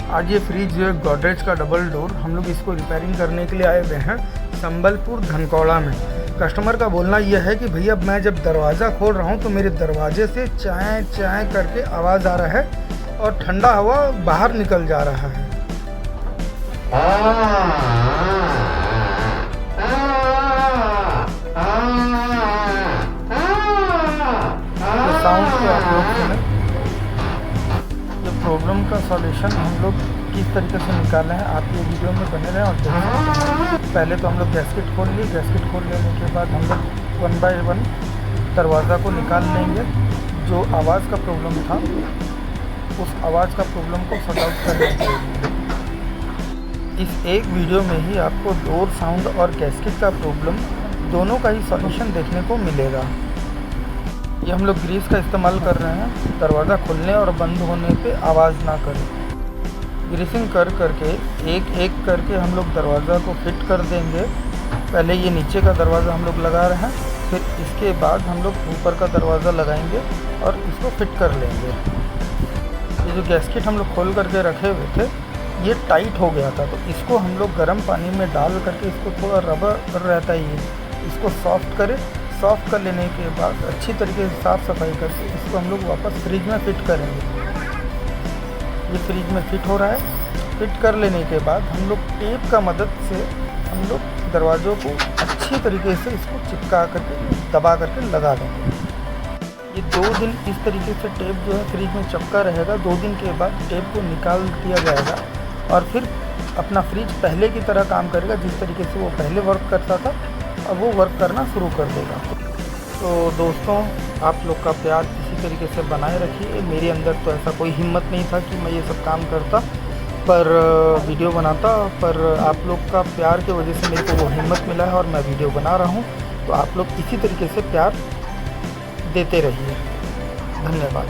आज ये फ्रिज जो है गोदरेज का डबल डोर, हम लोग इसको रिपेयरिंग करने के लिए आए हुए हैं संबलपुर धनकौड़ा में। कस्टमर का बोलना यह है कि भैया मैं जब दरवाज़ा खोल रहा हूँ तो मेरे दरवाजे से चाय चाय करके आवाज़ आ रहा है और ठंडा हवा बाहर निकल जा रहा है। तो साउंड को आप लोग सुने। ये प्रॉब्लम का सॉल्यूशन हम लोग किस तरीके से निकाले हैं आप ये वीडियो में बने रहें और देखें। पहले तो हम लोग गैस्केट खोल लिए, गैस्केट खोल लेने के बाद हम लोग 1 बाय 1 दरवाज़ा को निकाल लेंगे। जो आवाज़ का प्रॉब्लम था उस आवाज़ का प्रॉब्लम को सॉर्ट आउट कर लेंगे। इस एक वीडियो में ही आपको डोर साउंड और गैस्केट का प्रॉब्लम दोनों का ही सॉल्यूशन देखने को मिलेगा। ये हम लोग ग्रीस का इस्तेमाल कर रहे हैं दरवाज़ा खुलने और बंद होने पे आवाज़ ना करे। ग्रीसिंग कर करके एक एक करके हम लोग दरवाज़ा को फिट कर देंगे। पहले ये नीचे का दरवाज़ा हम लोग लगा रहे हैं, फिर इसके बाद हम लोग ऊपर का दरवाज़ा लगाएंगे और इसको फिट कर लेंगे। ये जो गैस्केट हम लोग खोल करके रखे हुए थे ये टाइट हो गया था, तो इसको हम लोग गर्म पानी में डाल करके इसको थोड़ा रबर रहता है ये, इसको सॉफ्ट करें। सॉफ्ट कर लेने के बाद अच्छी तरीके से साफ़ सफाई करके इसको हम लोग वापस फ्रिज में फ़िट करेंगे। ये फ्रिज में फ़िट हो रहा है। फिट कर लेने के बाद हम लोग टेप का मदद से हम लोग दरवाज़ों को अच्छी तरीके से इसको चिपका करके दबा करके लगा देंगे। ये 2 दिन इस तरीके से टेप जो है फ्रिज में चिपका रहेगा। 2 दिन के बाद टेप को निकाल दिया जाएगा और फिर अपना फ्रिज पहले की तरह काम करेगा। जिस तरीके से वो पहले वर्क करता था अब वो वर्क करना शुरू कर देगा। तो दोस्तों आप लोग का प्यार इसी तरीके से बनाए रखिए। मेरे अंदर तो ऐसा कोई हिम्मत नहीं था कि मैं ये सब काम करता पर वीडियो बनाता, पर आप लोग का प्यार की वजह से मेरे को वो हिम्मत मिला है और मैं वीडियो बना रहा हूँ। तो आप लोग इसी तरीके से प्यार देते रहिए। धन्यवाद।